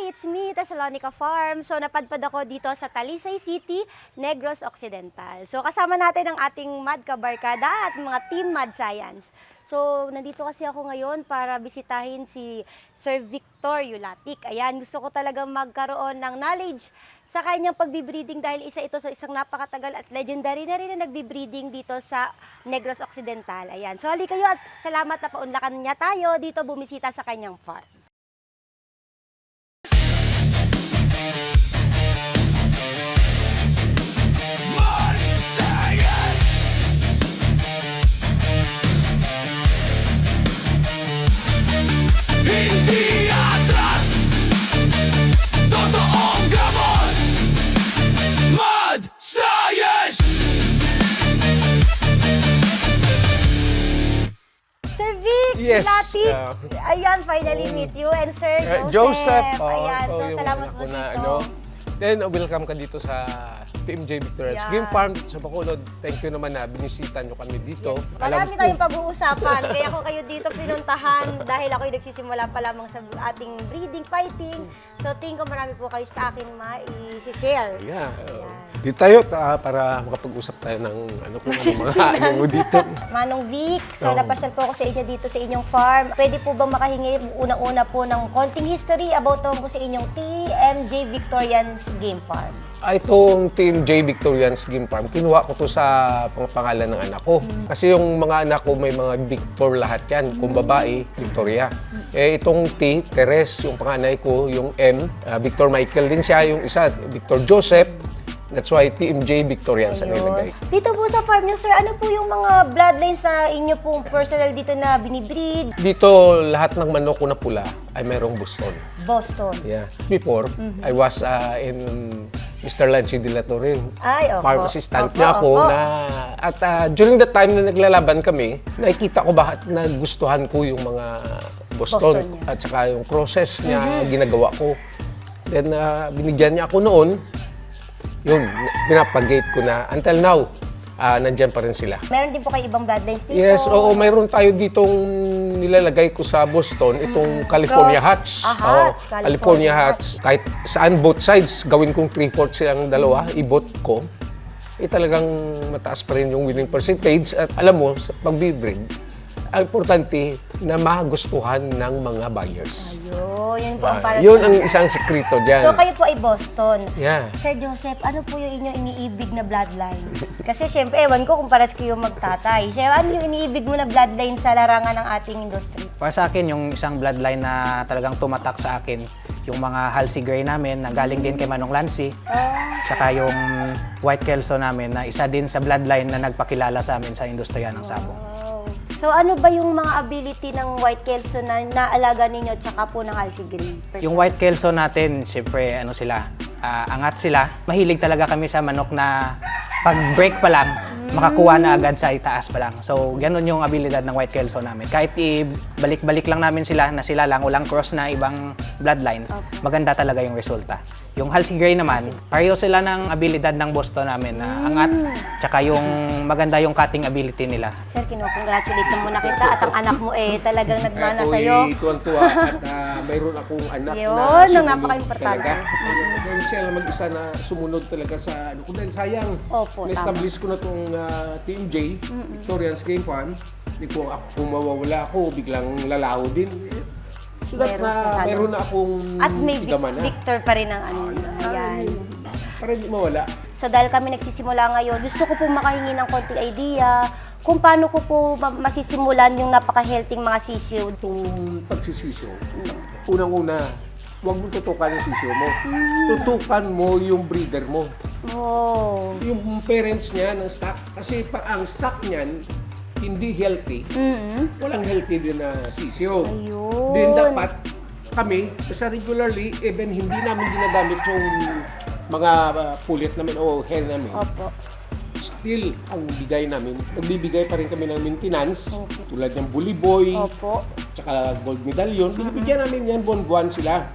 Hi! It's me, Thessalonica Farm. So, napadpad ako dito sa Talisay City, Negros Occidental. So, kasama natin ang ating Mad Kabarkada at mga Team Mad Science. So, nandito kasi ako ngayon para bisitahin si Sir Victor Yulatic. Ayan, gusto ko talagang magkaroon ng knowledge sa kanyang pagbibreeding dahil isa ito sa isang napakatagal at legendary na rin na nagbibreeding dito sa Negros Occidental. Ayan, so hali kayo at salamat na paunlakan niya tayo dito bumisita sa kanyang farm. Hindi atras, totoong gamot, Mad Science! Sir Vic, Yes, Yulatic. Ayan, finally meet you. And Sir Joseph. Ayan, so yung salamat anak po ko na, dito. Then, welcome ka dito sa TMJ Victorians Gamefarm sa Bacolod. Thank you naman na binisita nyo kami dito. Yes. Marami tayong pag-uusapan. Kaya ko kayo dito pinuntahan dahil ako'y nagsisimula pa lamang sa ating breeding, fighting. So, tingin ko marami po kayo sa akin ma-i-share. Yeah. Dito tayo para makapag-usap tayo ng kung ano mga ano mo dito. Manong Vic, so napasyal po ako sa inyo dito sa inyong farm. Pwede po bang makahingi unang-una po ng konting history about naman po sa inyong TMJ Victorians Gamefarm? Itong TMJ Victorians Gamefarm, kinuha ko to sa pangalan ng anak ko. Kasi yung mga anak ko may mga Victor lahat yan. Kung babae, Victoria. Itong T, Teres, yung panganay ko, yung M, Victor Michael din siya, yung isa, Victor Joseph. That's why TMJ Victorians ang nilagay. Dito po sa farm niyo, sir, ano po yung mga bloodlines sa inyo pong personal dito na binibreed? Dito, lahat ng manok ko na pula ay mayroong Boston. Boston. Yeah. Before, I was in Mr. Lanchi de la Torre. Ay, opo. Farm assistant niya ako na at during the time na naglalaban kami, nakikita ko bakit nagustuhan ko yung mga Boston at saka yung crosses niya ginagawa ko. Then binigyan niya ako noon. Yun, pinapag-gate ko na until now. Nandyan pa rin sila. Meron din po kayo ibang bloodlines dito? Yes, oo, mayroon tayo ditong nilalagay ko sa Boston, itong California Hats. California Hats. Kahit saan, both sides, gawin kong 3/4 silang dalawa, ibot ko. Talagang mataas pa rin yung winning percentage. At alam mo, sa pagbibreed, ang importante na magustuhan ng mga buyers. Ayun, yun po ang para Yun sa ang isang sekreto dyan. So kayo po ay Boston. Yeah. Sir Joseph, ano po yung inyong iniibig na bloodline? Kasi syempre, ewan ko kung paras kayo magtatay. Siyempre, ano yung iniibig mo na bloodline sa larangan ng ating industry? Para sa akin, yung isang bloodline na talagang tumatak sa akin, yung mga Halsey Gray namin na galing din kay Manong Lancy, tsaka yung White Kelso namin na isa din sa bloodline na nagpakilala sa amin sa industriya ng sabong. So ano ba yung mga ability ng White Kelso na naalaga ninyo tsaka po ng Halsey Gray? Yung White Kelso natin, syempre ano sila, angat sila. Mahilig talaga kami sa manok na pag-break pa lang, makakuha na agad sa itaas pa lang. So ganun yung abilidad ng White Kelso namin. Kahit ibalik-balik lang namin sila na sila lang, walang cross na ibang bloodline, maganda talaga yung resulta. Yung Halsey Gray naman, pareho sila ng abilidad ng Boston namin na angat, tsaka yung maganda yung cutting ability nila. Sir, congratulate mo muna kita at ang anak mo talagang nagmana sa'yo. Tuwan-tuwa at mayroon akong anak Yun, na ang sumunod napaka-importante. talaga. Dahil siya lang mag-isa na sumunod talaga sa ano ko. Dahil sayang, Opo, na-establish ko na itong TMJ, Victorians Gamefarm. Hindi ko kung mawawala ako, biglang lalaho din. So that mayroon na akong at may tigamana. Victor pa rin ang ano niya. Ayan. Para hindi mawala. So dahil kami nagsisimula ngayon, gusto ko po makahingi ng konting idea kung paano ko po masisimulan yung napaka-healthy mga sisiw. Itong pagsisisyo, unang-una, huwag mo tutukan yung sisyo mo. Tutukan mo yung breeder mo. Oh. Yung parents niya ng stock. Kasi ang stock niyan, hindi healthy. Walang healthy din na sisyo. Ayun. Din dapat kami, basta regularly, even hindi namin ginagamit yung mga pulit namin o hair namin. Opo. Still, ang bigay namin, nagbibigay pa rin kami ng maintenance, tulad ng Bully Boy, Opo. tsaka Gold Medallion. Binibigyan namin yan, buwan-buwan sila.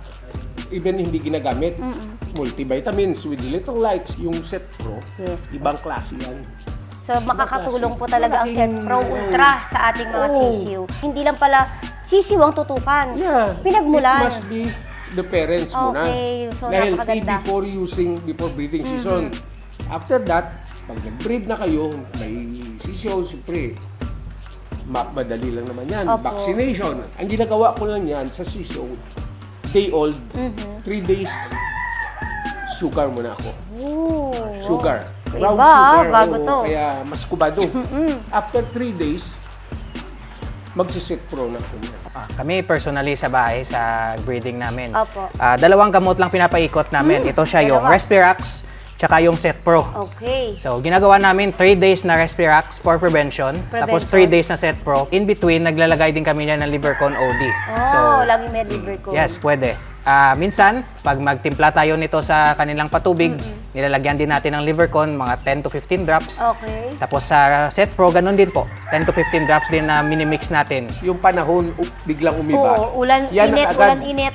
Even hindi ginagamit. Multivitamins with electrolytes. Yung Set Pro, Yes. ibang klase yan. So makakatulong po talaga ang Set Pro Ultra sa ating mga sisiw. Hindi lang pala sisiw ang tutukan. Yeah. Pinagmulan. It must be the parents muna. Okay, so Dahil napakaganda. before breeding season. After that, pag nag-breed na kayo, may sisiw, siyempre, madali lang naman yan. Opo. Vaccination. Ang ginagawa ko lang yan sa sisiw, day old, 3 days, sugar muna ako. Ooh. Sugar. Iba, Brown sugar. bago oo, to. Kaya mas kubado. After 3 days, magsisit pro na ako niya. Kami personally sa bahay, sa breeding namin. Opo. 2 gamot lang pinapaikot namin. Ito siya yung dalawa. Respirax, tsaka yung Set Pro. Okay. So, ginagawa namin 3 days na Respirax for prevention, tapos 3 days na Set Pro. In between, naglalagay din kami niyan ng Livercon OD. Lagi may liver ko. Yes, pwede. Minsan, pag magtimpla tayo nito sa kanilang patubig, nilalagyan din natin ng Livercon, mga 10 to 15 drops. Okay. Tapos sa Set Pro, ganun din po. 10 to 15 drops din na minimix natin. Yung panahon, biglang umiba. Oo, ulan Yan init, ang agad. ulan init.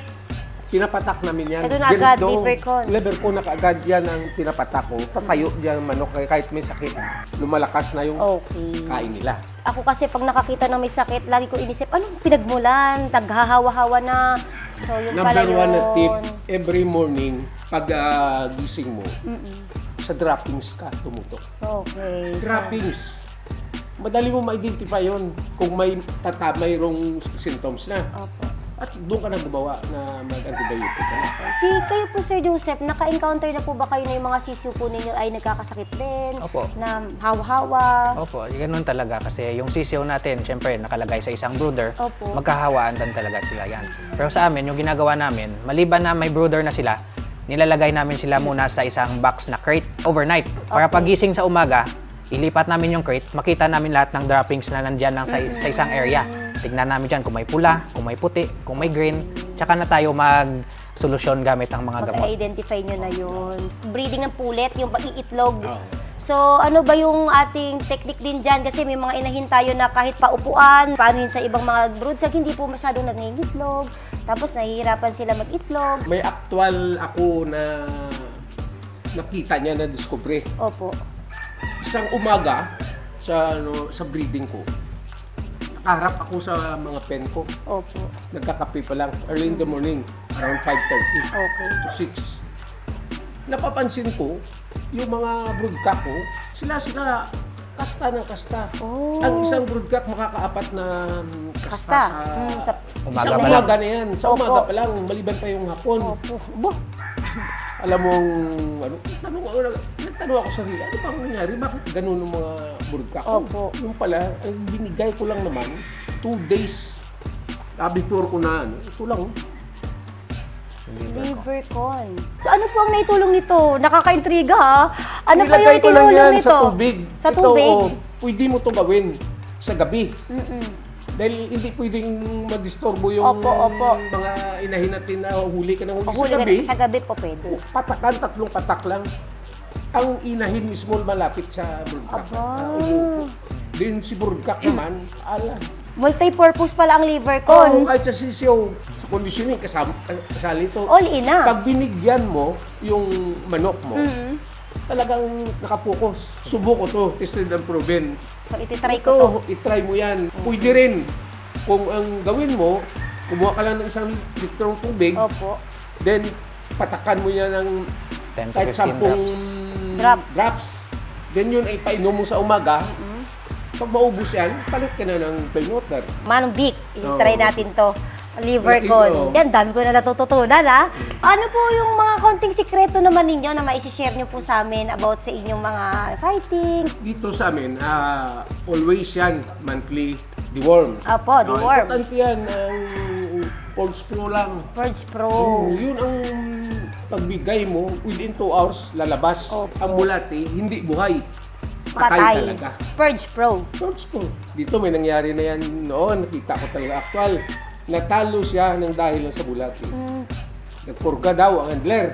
Pinapatak namin yan. Ito na agad, Ganito, Livercon. Livercon na kaagad yan ang pinapatak ko. Tatayo dyan ang manok kahit may sakit. Lumalakas na yung Okay. kain nila. Ako kasi pag nakakita ng may sakit, lagi ko inisip, anong pinagmulan? Taghahawa-hawa na. So, yung pala Number yun. one na tip, every morning, pag gising mo, sa droppings ka tumutok. Okay. So, Droppings. Madali mo ma-identify yun kung mayroong symptoms na. opo. At doon ka na gumawa na mag-antibiotic ka na. Kayo po, Sir Joseph, naka-encounter na po ba kayo na yung mga sisiw po ninyo ay nagkakasakit din? Opo. Na hawa-hawa? Opo, ganun talaga kasi yung sisiw natin, syempre nakalagay sa isang brooder, Opo. magkahawaan din talaga sila yan. Pero sa amin, yung ginagawa namin, maliban na may brooder na sila, nilalagay namin sila muna sa isang box na crate overnight. Para pagising sa umaga, ilipat namin yung crate, makita namin lahat ng droppings na nandyan lang sa isang area. Tignan namin dyan kung may pula, kung may puti, kung may green, tsaka na tayo mag-solusyon gamit ang mga gamot. Mag-identify nyo na yun. Breeding ng pulet, yung pag-iitlog. Oo. So, ano ba yung ating technique din dyan? Kasi may mga inahin tayo na kahit paupuan, paano yun sa ibang mga broodsag, hindi po masyadong nangingitlog. Tapos nahihirapan sila mag-itlog. May actual ako na nakita niya na discovery. Opo. Isang umaga sa breeding ko, nakaharap ako sa mga pen ko. Opo. Nagkakape pa lang, early in the morning, around 5:30 Okay. to 6. Napapansin ko, yung mga broodcock ko, sila kasta ng kasta. Oh. Ang isang broodcock makakaapat na kasta, Sa Umaga isang pa lang. umaga na yan. Sa Opo. umaga pa lang, maliban pa yung hapon. Opo. Bo. Alam mong, nagtanong ako sa sarili, ano bang nangyari? Bakit ganun ang mga broodcock ko? Opo. Yung pala, ang binigay ko lang naman, 2 days before ko na, ito lang. Livercon. So, ano po ang naitulong nito? Nakaka-intriga, ha? Ano po Nilagay yung ko lang tinulong yan nito? sa tubig. Sa Ito, tubig? pwede mo to gawin sa gabi. Dahil hindi pwedeng madisturbo yung Opo. mga inahin natin na huli ka ng huli Huli sa ka gabi. na- sa gabi po pwede. Patakan, 3 patak lang. Ang inahin mismo malapit sa broodcock. Aba. Din si broodcock naman, Multi-purpose pala ang Livercon. kahit sa sisiyo, sa conditioning, kasali ito. All in na. Pag binigyan mo yung manok mo, talagang nakapokus. Subo ko to, tested and proven. So, ititry ko to. Ito, itry mo yan. Pwede rin. Kung ang gawin mo, kumuha ka lang ng 1 litrong tubig, Opo. then patakan mo yan ng 10 to kahit 15 Drop. drops. Then yun ay painom mo sa umaga. Pag maubos yan, palit ka na ng plain water. Manong Vic, itry Oo. natin to. Livercon. Malaki, Yan, dami ko na natututunan, ha? Ano po yung mga konting sikreto naman ninyo na maisi-share nyo po sa amin about sa inyong mga fighting? Dito sa amin, always yan, monthly deworm. Apo, deworm. Importante yan, ang Pulse Pro lang. Purge Pro. Yun ang pagbigay mo, within 2 hours, lalabas. Opo. Ang bulati, hindi buhay. Patay. Talaga. Purge Pro. Pulse Pro. Dito may nangyari na yan noon, nakita ko talaga actual. Natalo siya ng dahil lang sa bulati. Nagpurga daw ang handler.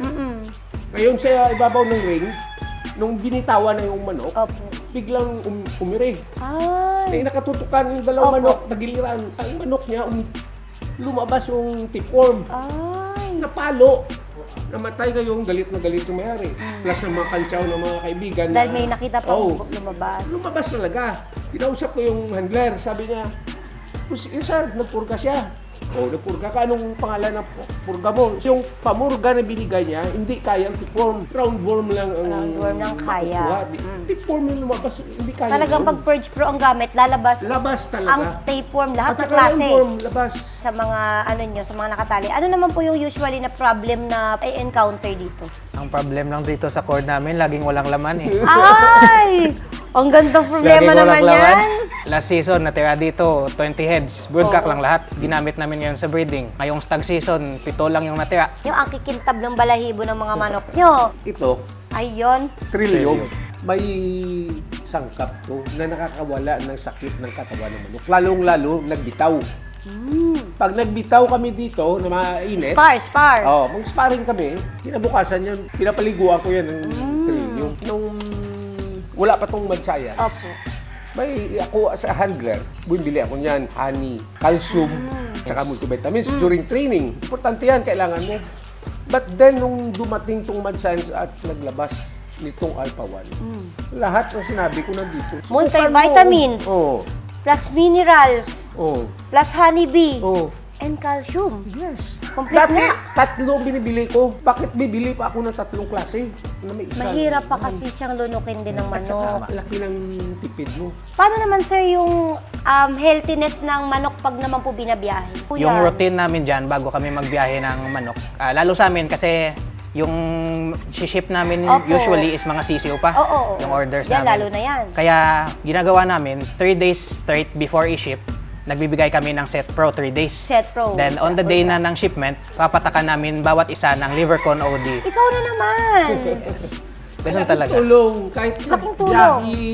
Ngayon sa ibabaw ng ring, nung binitawan na yung manok, Opo. biglang umiri. Ay. Nakatutukan yung dalawang Opo. manok, nagiliran. Ang manok niya, lumabas yung tapeworm. Ay. Napalo. Namatay kayong galit na galit yung mayari. Plus ang mga kantsaw ng mga kaibigan. Dahil may nakita pa Oo. lumabas. Lumabas talaga. Kinausap ko yung handler. Sabi niya, sir, nagpurga siya. O, nagpurga ka. Anong pangalan ng purga mo? Yung pamurga na binigay niya, hindi kayang tipworm. Roundworm lang ang Roundworm lang kaya. makukuha. Tipworm yung lumabas, hindi kaya. Talagang yun. pag purge pro ang gamit, lalabas Labas talaga. ang tapeworm, lahat At ng saka klase. roundworm, labas. Sa mga ano nyo, sa mga nakatali. Ano naman po yung usually na problem na i-encounter dito? Ang problem lang dito sa cord namin, laging walang laman eh. Ay! Ang ganda problema Laging naman walang laman. yan. Last season, natira dito, 20 heads. Broodcock lang lahat. Ginamit namin ngayon sa breeding. Ngayong stag season, 7 lang yung natira. Yung ang kikintab ng balahibo ng mga manok nyo. Ito, Ayun. trillium. May sangkap to na nakakawala ng sakit ng katawan ng manok. Lalong-lalo, nagbitaw. Pag nagbitaw kami dito na mainit, Spar. mag-sparring kami, kinabukasan yan, pinapaliguan ko yan ng trillium. Nung wala pa tong madsaya, Opo. may ako sa handler, bumili ako niyan, honey, calcium, saka multivitamins during training. Importante yan, kailangan mo. But then, nung dumating tong mad science at naglabas nitong Alpha 1, lahat ng sinabi ko nandito. Multivitamins. Oo. Plus minerals. Oo. Plus honeybee. Oo. And calcium. Yes. Complete Dati, na. 3 binibili ko. Bakit bibili pa ako ng 3 klase? Na may isa. Mahirap pa kasi siyang lunukin din ng At saka, manok. laki ng tipid mo. Paano naman sir yung healthiness ng manok pag naman po binabiyahe? Kuya, Yung routine namin dyan, bago kami magbiyahe ng manok, lalo sa amin kasi yung ship namin Opo. usually is mga sisiw pa. Oo. Yung orders Yan, namin. lalo na yan. Kaya ginagawa namin, 3 days straight before i-ship, nagbibigay kami ng Set Pro 3 days. Set Pro. Then on the day na ng shipment, papatakan namin bawat isa ng Livercon OD. Ikaw na naman. Ganun Malaking talaga. tulong. Kahit sa Laking tulong. biyahe.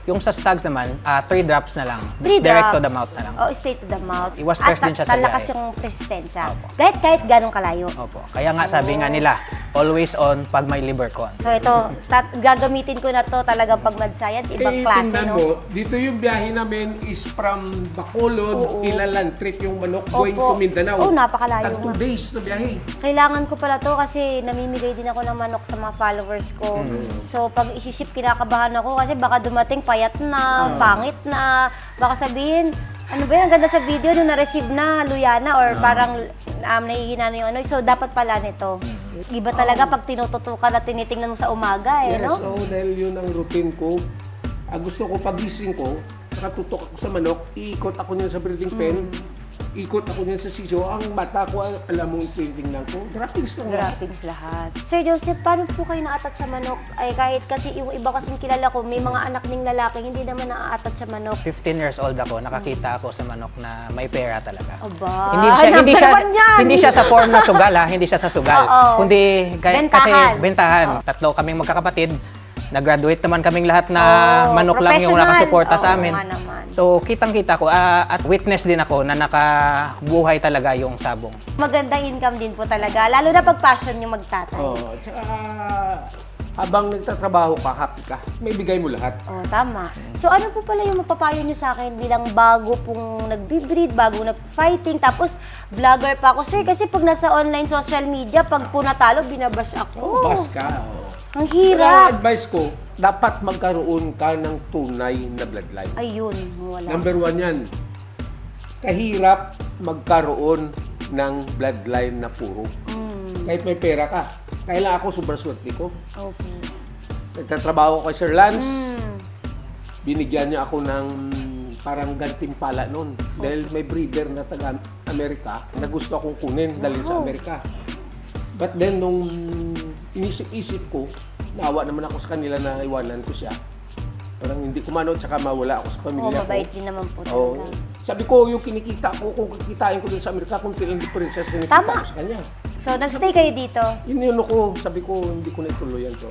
Yung sa stags naman, 3 drops na lang. 3 Direct to drops. the mouth na lang. Oh, straight to the mouth. Iwas stress din siya sa talakas biyahe. yung resistensya. Opo. Kahit ganong kalayo. Opo. Kaya nga sabi nga nila, always on pag may Livercon. So ito, gagamitin ko na to talagang pag mad science, ibang klase, tingnan no? mo, dito yung biyahe namin is from Bacolod, Oo. Ilalan, trip yung manok going Opo. to Mindanao. Oh, napakalayo Tag 2 nga. days na biyahe. Kailangan ko pala to kasi namimigay din ako ng manok sa mga followers ko. So pag isi-ship, kinakabahan ako kasi baka dumating payat na, pangit na. Baka sabihin, ano ba yan, ang ganda sa video nung na-receive na, luyana or parang nahihina na yung ano. So dapat pala nito. Iba talaga pag tinututukan at tinitingnan mo sa umaga, Yes, no? so dahil yun ang routine ko. Gusto ko pagising ko, nakatutok ako sa manok, iikot ako niyan sa breeding pen, ikot ako niyan sa sisiw. Ang mata ko, alam mo yung painting lang ko, droppings lang. Droppings lahat. Sir Joseph, paano po kayo na-attach sa manok? Ay kahit kasi yung iba kasing kilala ko, may mga anak ning lalaki, hindi naman na-attach sa manok. 15 years old ako, nakakita ako sa manok na may pera talaga. Aba, Hindi siya number one yan! hindi siya sa form na sugal hindi siya sa sugal. Oo. Kundi kasi Bentahan. bentahan. Tatlo kaming magkakapatid. Nag-graduate naman kaming lahat na Oo, manok lang yung professional. nakasuporta sa Oo, amin. nga naman. So kitang-kita ko at witness din ako na nakabuhay talaga yung sabong. Magandang income din po talaga, lalo na pag passion yung magtatay. At saka habang nagtatrabaho ka, happy ka, may bigay mo lahat. Oh, tama. So ano po pala yung mapapayo nyo sa akin bilang bago pong nagbe-breed, bago nag-fighting, tapos vlogger pa ako. Sir, kasi pag nasa online social media, pag po natalo, binabash ako. Bas ka. Ang Kaya hirap. advice ko, dapat magkaroon ka ng tunay na bloodline. Ayun, wala. Number 1 yan. Kahirap magkaroon ng bloodline na puro. Kahit may pera ka. Kailan ako sobrang swerte ko. Okay. Nagtatrabaho ko kay Sir Lance. Binigyan niya ako ng parang gantimpala noon. Dahil may breeder na taga-Amerika na gusto akong kunin dalhin sa Amerika. But then, nung inisip-isip ko, naawa naman ako sa kanila na iwanan ko siya. Parang hindi ko manood, saka mawala ako sa Oh, pamilya ko. mabait din naman po Oo. talaga. Sabi ko, yung kinikita ko, kung kikitain ko dun sa Amerika, kung ilang diferensya sa kinikita Tama. ko sa kanya. So, nag-stay kayo dito? Yun yun ako, sabi ko, hindi ko na ituloyan to.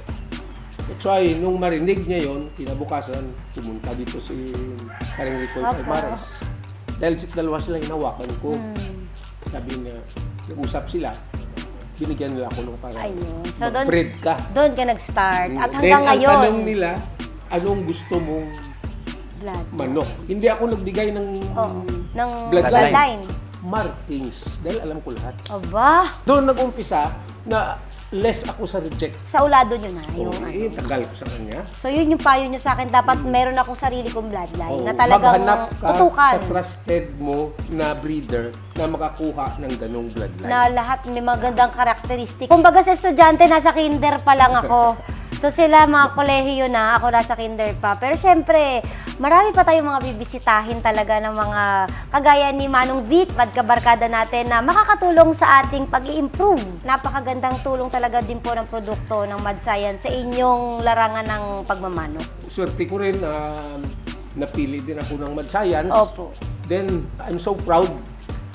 That's why, nung marinig niya yun, kinabukasan, pumunta dito si Paring Rico Apo. Almares. Dahil dalawa sila hinawakan ko. Sabi niya, nag-usap sila, binigyan nila ako ng parang Ayun. So, mag-breed ka. doon ka nag-start. At Then, hanggang ngayon, ang tanong nila, anong gusto mong blood. manok? Hindi ako nagbigay ng Oo, ng Bloodline. bloodline. markings, dahil alam ko lahat. Aba, Doon nag-umpisa na less ako sa reject. Sa ulado nyo na. Yung, Tagal ko sa kanya. So yun yung payo nyo sa akin, dapat meron akong sarili kong bloodline na talagang Maghanap ka tutukan. sa trusted mo na breeder na makakuha ng ganong bloodline. Na lahat may magandang karakteristik. Kumbaga sa estudyante, nasa kinder pa lang ako. So sila mga kolehiyo na, ako nasa kinder pa. Pero syempre, marami pa tayong mga bibisitahin talaga ng mga kagaya ni Manong Vic, madkabarkada natin na makakatulong sa ating pag-i-improve. Napakagandang tulong talaga din po ng produkto ng Mad Science sa inyong larangan ng pagmamano. Swerte ko rin na napili din ako ng Mad Science. Opo. Then, I'm so proud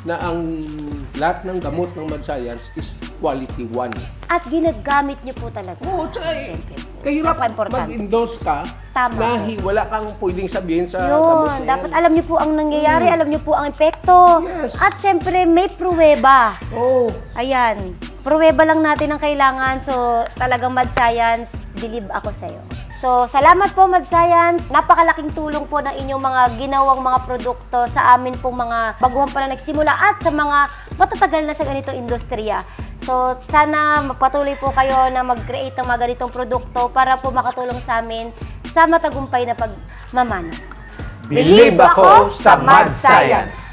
na ang lahat ng gamot ng Mad Science is quality one. At ginagamit niyo po talaga. Oo, tsaka Siyempre. kahirap Napaka-importante. mag-endorse ka Tama na po. wala kang pwedeng sabihin sa gamot Yun, na dapat yan. alam niyo po ang nangyayari, alam niyo po ang epekto. Yes. At syempre, may pruweba. Oo. Ayan, pruweba lang natin ang kailangan. So, talagang Mad Science, believe ako sa'yo. So, salamat po Mad Science. Napakalaking tulong po ng inyong mga ginawang mga produkto sa amin pong mga baguhan pa na nagsimula at sa mga matatagal na sa ganitong industriya. So, sana magpatuloy po kayo na mag-create ng mga ganitong produkto para po makatulong sa amin sa matagumpay na pagmamano. Believe ako sa Mad Science.